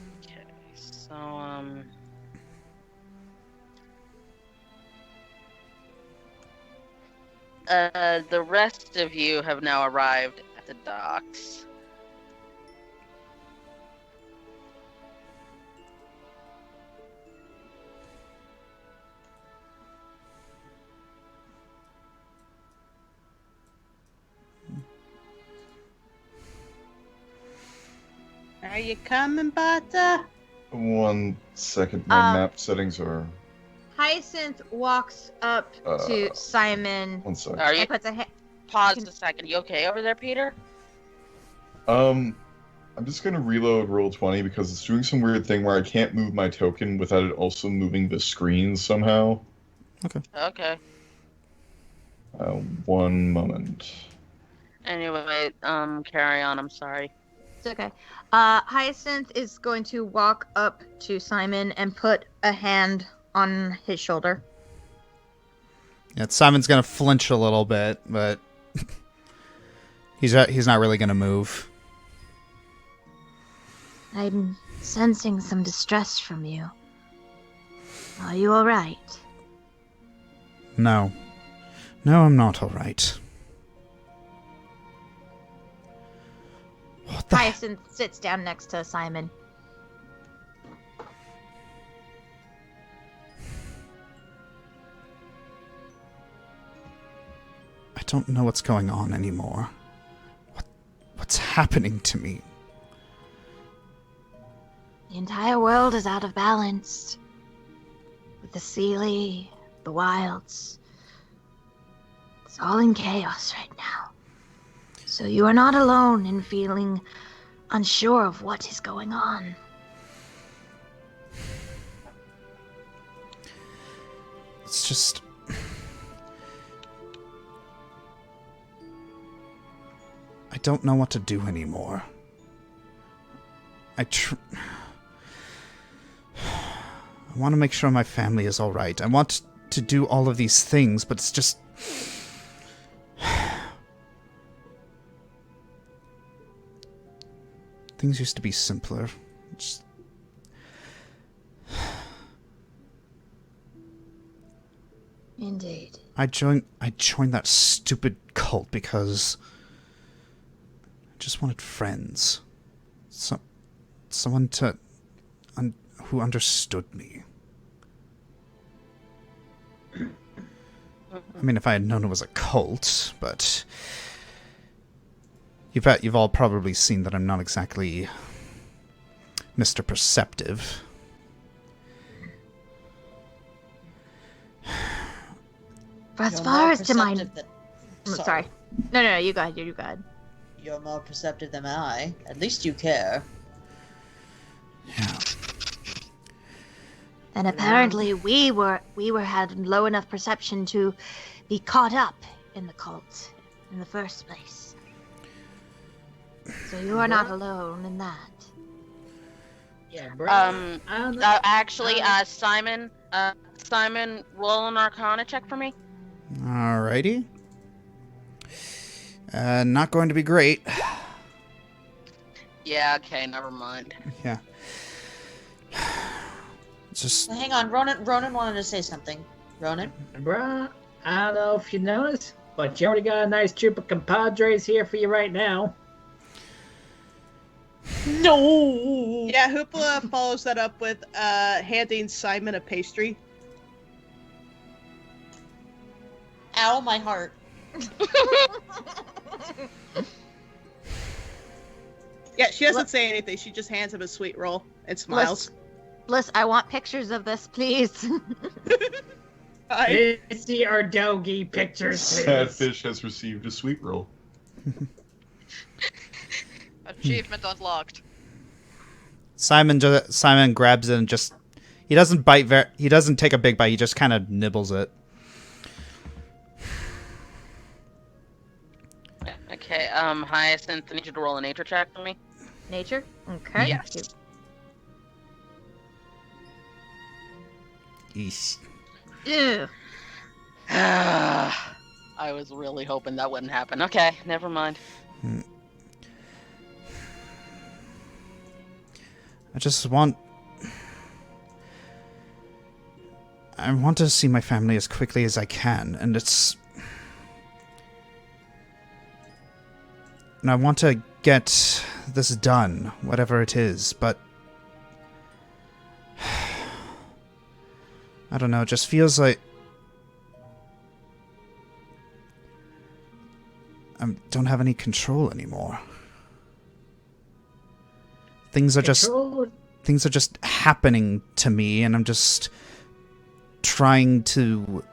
Okay, so the rest of you have now arrived at the docks. Are you coming, Bata? 1 second, my map settings are... Hyacinth walks up to Simon 1 second. Are you? and puts a hand. Pause a second. You okay over there, Peter? I'm just gonna reload Roll20 because it's doing some weird thing where I can't move my token without it also moving the screen somehow. Okay. 1 moment. Anyway, carry on. I'm sorry. It's okay. Hyacinth is going to walk up to Simon and put a hand on his shoulder. Yeah, Simon's gonna flinch a little bit, but he's not really gonna move. I'm sensing some distress from you. Are you all right? No, I'm not all right. What the? Hyacinth sits down next to Simon. I don't know what's going on anymore. What's happening to me? The entire world is out of balance. With the Sealy, the Wilds. It's all in chaos right now. So you are not alone in feeling unsure of what is going on. It's just... I don't know what to do anymore. I want to make sure my family is all right. I want to do all of these things, but it's just... Things used to be simpler. Just... Indeed. I joined that stupid cult because I just wanted friends. Someone who understood me. I mean, if I had known it was a cult, but you've all probably seen that I'm not exactly Mr. Perceptive. For as You're far more as to my... perceptive than- Sorry. No, you go ahead, you go ahead. You're more perceptive than I. At least you care. Yeah. And apparently we had low enough perception to be caught up in the cult in the first place. So you are not alone in that. Yeah, bro. Actually, Simon, roll an Arcana check for me. Alrighty. Not going to be great. Yeah, okay, never mind. Yeah. It's just... Hang on, Ronan wanted to say something. Ronan? Bruh, I don't know if you noticed, but you already got a nice troop of compadres here for you right now. No! Yeah, Hoopla follows that up with handing Simon a pastry. Ow, my heart. Yeah, she doesn't say anything. She just hands him a sweet roll and smiles. Bliss, I want pictures of this, please. Missy or Dogi pictures, Sad please. fish has received a sweet roll. Achievement unlocked. Simon grabs it and just... He doesn't bite he doesn't take a big bite, he just kind of nibbles it. Okay, Hyacinth, I need you to roll a nature check for me. Nature? Okay. Yes. Eesh. Ew. I was really hoping that wouldn't happen. Okay, never mind. I just want... I want to see my family as quickly as I can, and it's... And I want to get this done, whatever it is, but... I don't know, it just feels like... I don't have any control anymore. Things are just happening to me, and I'm just trying to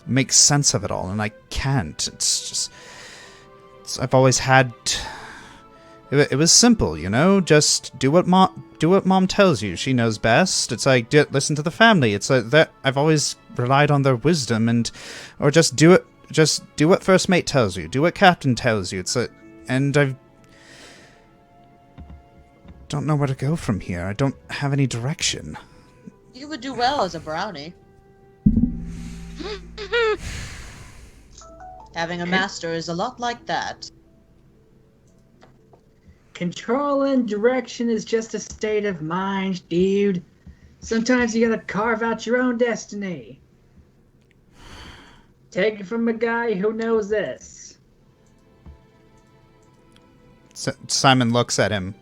make sense of it all, and I can't. It's just... I've always had... It was simple, you know? Just do what mom tells you. She knows best. It's like, listen to the family. It's like that. I've always relied on their wisdom, or just do it. Just do what first mate tells you. Do what captain tells you. It's like, and I don't know where to go from here. I don't have any direction. You would do well as a brownie. Having a master is a lot like that. Control and direction is just a state of mind, dude. Sometimes you gotta carve out your own destiny. Take it from a guy who knows this. Simon looks at him.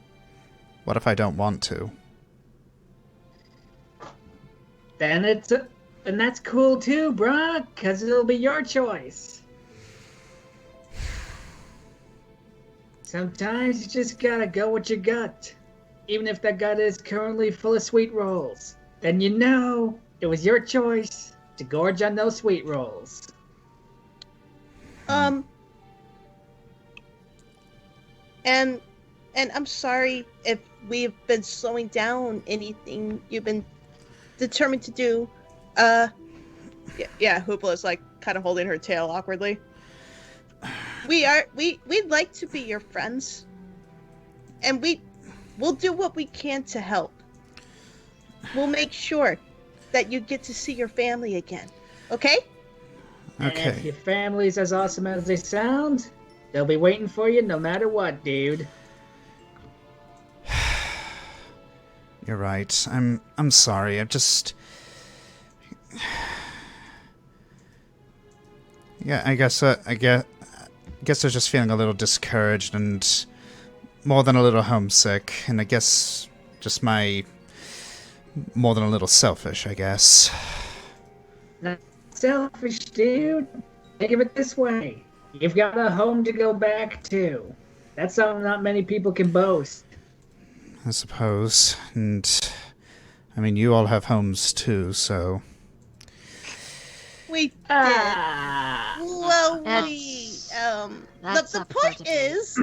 What if I don't want to? Then and that's cool too, bruh, cause it'll be your choice. Sometimes you just gotta go with your gut. Even if that gut is currently full of sweet rolls. Then you know it was your choice to gorge on those sweet rolls. And I'm sorry if we've been slowing down anything you've been determined to do. Yeah, Hoopla is like kind of holding her tail awkwardly. We'd like to be your friends, and we'll do what we can to help. We'll make sure that you get to see your family again. Okay? And if your family's as awesome as they sound, they'll be waiting for you no matter what, dude. You're right. I'm sorry. I just... Yeah, I guess I was just feeling a little discouraged and more than a little homesick, and I guess just more than a little selfish, I guess. Not selfish, dude. Think of it this way. You've got a home to go back to. That's something not many people can boast. I suppose. And, I mean, you all have homes too, so... We did. Well, the point is...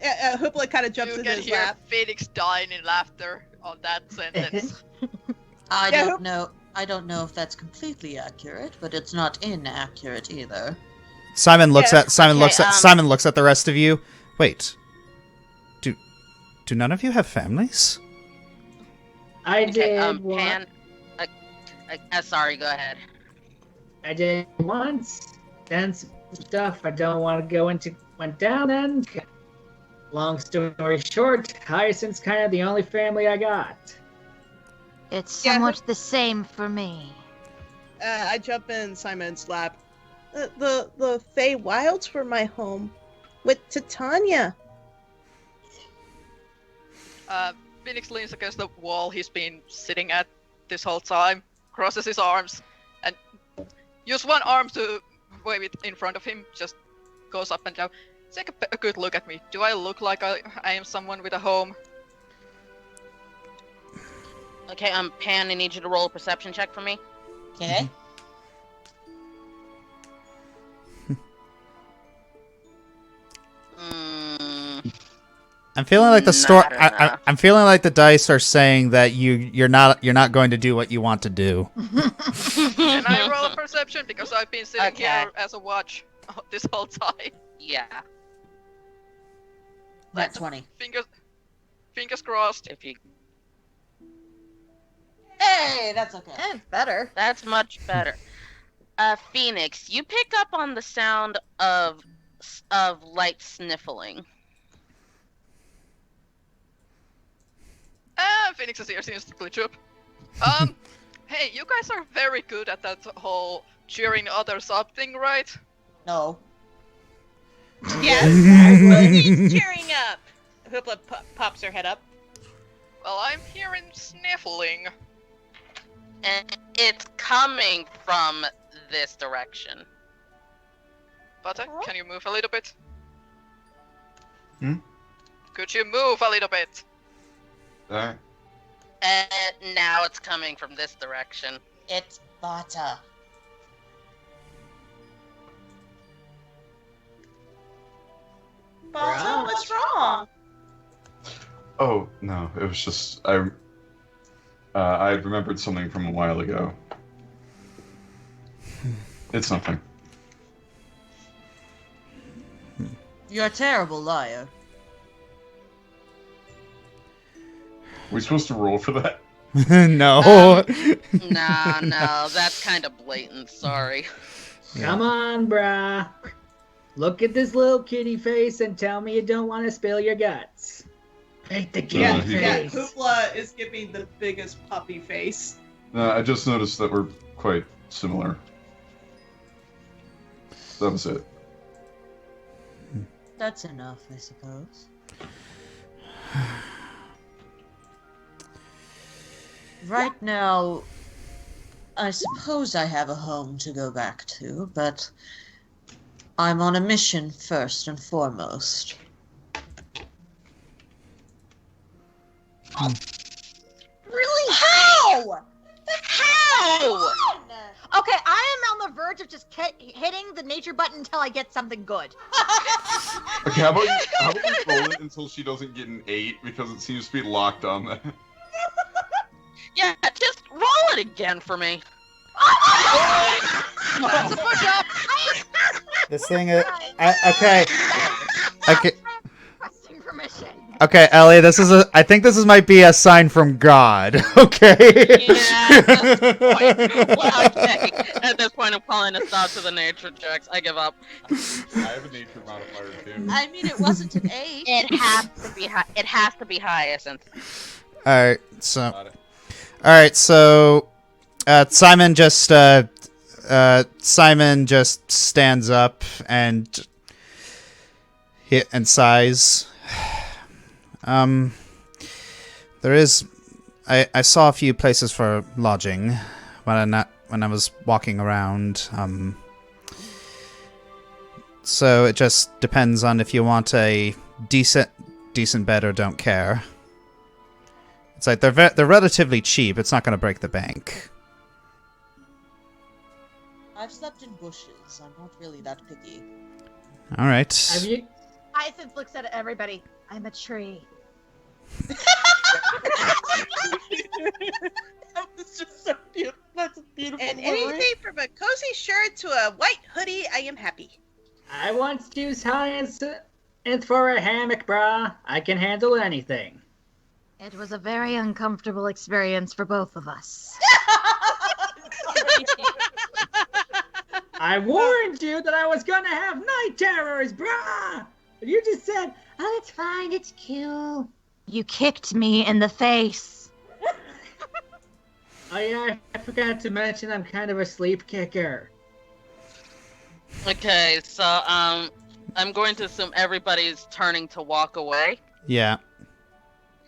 Hoopla kind of jumps You into can his hear lap. Phoenix dying in laughter on that sentence. I don't know if that's completely accurate, but it's not inaccurate either. Simon looks at the rest of you. Wait. Do none of you have families? I did Panne, sorry, go ahead. I did once. Then some stuff I don't want to go into went down, and Long story short, Hyacinth's kind of the only family I got. It's Yeah, somewhat the same for me. I jump in Simon's lap. The Fey Wilds were my home. With Titania. Phoenix leans against the wall he's been sitting at this whole time, crosses his arms, and use one arm to wave it in front of him, just goes up and down. Take a good look at me. Do I look like I am someone with a home? Okay, Pan, I need you to roll a perception check for me. Okay. I'm feeling like the Not enough. I'm feeling like the dice are saying that you're not going to do what you want to do. Can I roll a perception? Because I've been sitting Okay. here as a watch this whole time. Yeah. That 20. Fingers crossed. If you, Hey, that's okay. Better. that's much better. Phoenix, you pick up on the sound of light sniffling. Phoenix's ear seems to glitch up. Hey, you guys are very good at that whole cheering others up thing, right? No. Yes. Who needs cheering up? Hoopla pops her head up. Well, I'm hearing sniffling. And it's coming from this direction. Bata, can you move a little bit? Hmm? Could you move a little bit? Alright. And now it's coming from this direction. It's Bata. Bata, Right. what's wrong? Oh, no, it was just, I remembered something from a while ago. It's nothing. You're a terrible liar. We supposed to roll for that? No. No, that's kind of blatant. Sorry. Come on, brah. Look at this little kitty face and tell me you don't want to spill your guts. Make the kitty Yeah, face. Hoopla is giving the biggest puppy face. I just noticed that we're quite similar. That was it. That's enough, I suppose. Right now, I suppose I have a home to go back to, but I'm on a mission first and foremost. Really? How? How? Okay, I am on the verge of just hitting the nature button until I get something good. Okay, how about we roll it until she doesn't get an 8, because it seems to be locked on that. Yeah, just roll it again for me. That's a push-up! This thing is okay. Okay. Requesting permission. Okay, Ellie, I think this might be a sign from God. Okay. Yeah, at this point. Well, okay. At this point, I'm calling a stop to the nature checks. I give up. I have a nature modifier too. I mean, it wasn't an 8. It has to be. It has to be Hyacinth. All right. So, Simon just stands up and sighs. There is. I saw a few places for lodging when I was walking around. So it just depends on if you want a decent bed or don't care. It's like they're relatively cheap. It's not going to break the bank. I've slept in bushes. I'm not really that picky. All right. Have you? Hyacinth looks at everybody. I'm a tree. That was just so beautiful. That's a beautiful And word. anything from a cozy shirt to a white hoodie, I am happy. I once used Hyacinth for a hammock, brah. I can handle anything. It was a very uncomfortable experience for both of us. I warned you that I was gonna have night terrors, brah! But you just said, Oh, it's fine. It's cute. You kicked me in the face. Oh yeah, I forgot to mention I'm kind of a sleep kicker. Okay, so I'm going to assume everybody's turning to walk away. Yeah.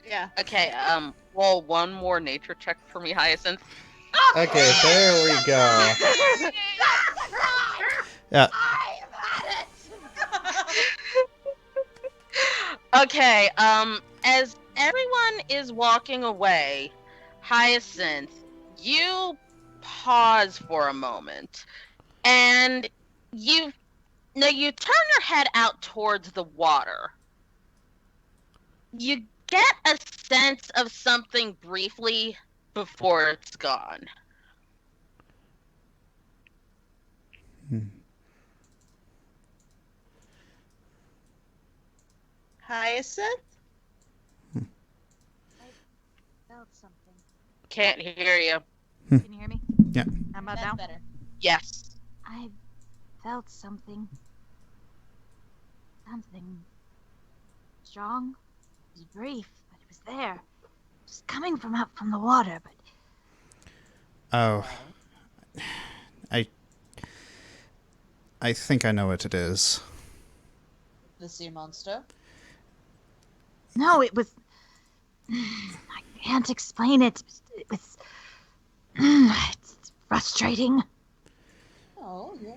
Yeah. Okay, roll one more nature check for me, Hyacinth. Okay, there we go. Yeah. Okay, as everyone is walking away, Hyacinth, you pause for a moment, and you turn your head out towards the water. You get a sense of something briefly before it's gone. Hyacinth? Felt something. Can't hear you. Can you hear me? Yeah. How about That's now? better. Yes. I felt something. Something strong. It was brief, but it was there. Just coming from out from the water, but Oh. I think I know what it is. The sea monster. no, it was. I can't explain it. It was. It's frustrating. Oh, yeah.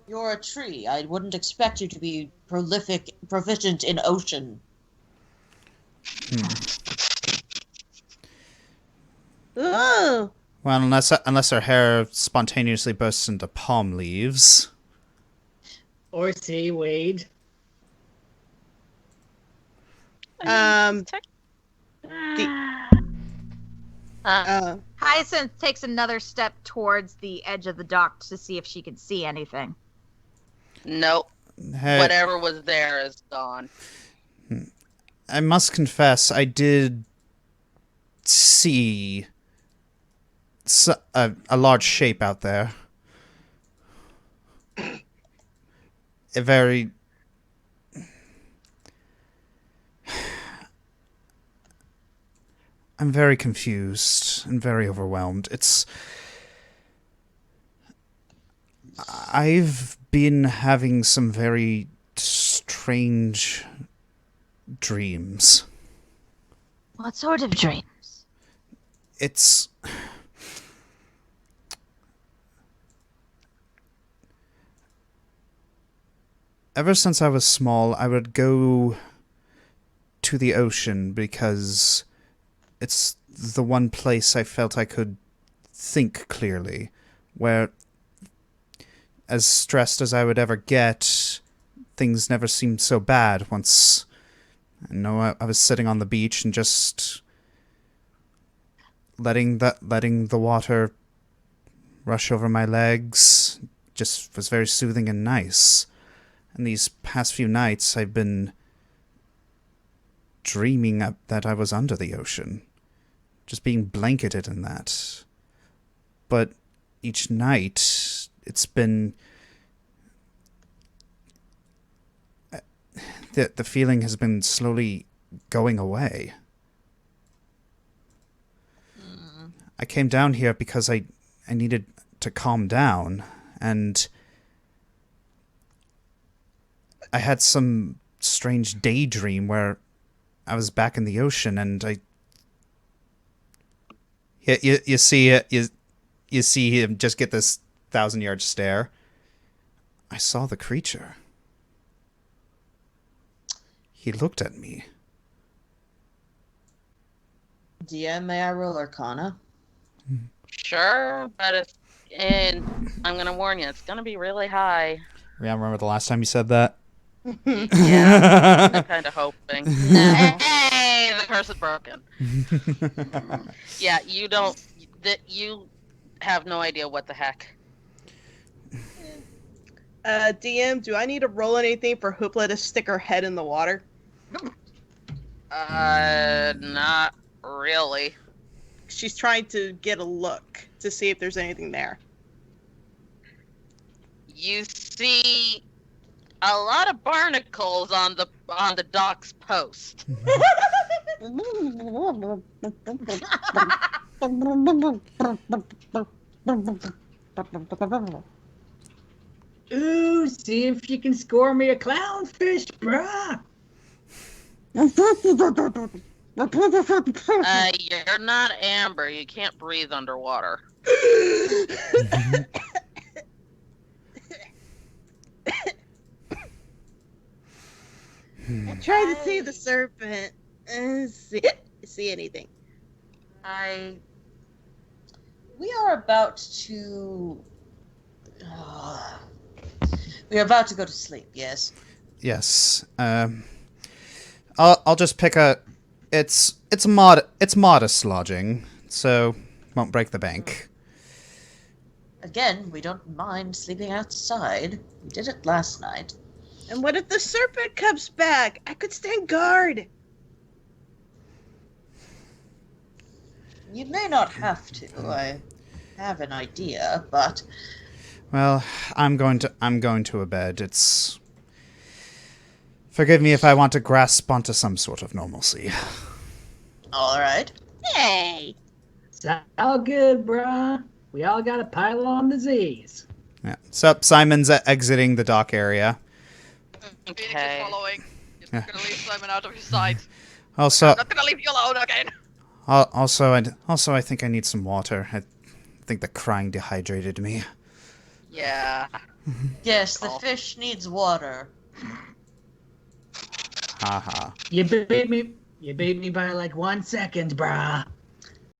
You're a tree. I wouldn't expect you to be proficient in ocean. Oh. Well, unless her hair spontaneously bursts into palm leaves. Or seaweed. Hyacinth takes another step towards the edge of the dock to see if she can see anything. Nope. Hey, Whatever was there is gone. I must confess, I did see a large shape out there. A very... I'm very confused and very overwhelmed. I've been having some very strange dreams. What sort of dreams? It's... Ever since I was small, I would go to the ocean because it's the one place I felt I could think clearly, where, as stressed as I would ever get, things never seemed so bad. Once, I was sitting on the beach and just letting the water rush over my legs just was very soothing and nice. And these past few nights, I've been dreaming that I was under the ocean, just being blanketed in that. But each night, it's been... The feeling has been slowly going away. I came down here because I needed to calm down, and I had some strange daydream where I was back in the ocean, and you see it, you see him just get this 1,000-yard stare. I saw the creature. He looked at me. DM, may I roll Arcana? Sure, but I'm gonna warn you, it's gonna be really high. Yeah, I remember the last time you said that. Yeah, I'm kind of hoping. Hey, the curse is broken. Yeah, you have no idea what the heck. DM, do I need to roll anything for Hoopla to stick her head in the water? Not really. She's trying to get a look to see if there's anything there. You see A lot of barnacles on the dock's post. Ooh, see if you can score me a clownfish, bruh. You're not Amber. You can't breathe underwater. I tried to see the serpent. See anything? We are about to. We are about to go to sleep. Yes. Yes. I'll just pick a. It's modest lodging, so won't break the bank. Again, we don't mind sleeping outside. We did it last night. And what if the serpent comes back? I could stand guard. You may not have to. I have an idea, but Well, I'm going to a bed. It's. Forgive me if I want to grasp onto some sort of normalcy. all right. Hey. It's all good, bruh. We all got a pylon disease. Yeah. So Simon's exiting the dock area. Phoenix Okay. is following. He's Yeah. gonna leave Simon out of his sight. Also, I'm not gonna leave you alone again. also, I think I need some water. I think the crying dehydrated me. Yeah. Yes, the fish needs water. Haha. You beat me by like 1 second, bruh.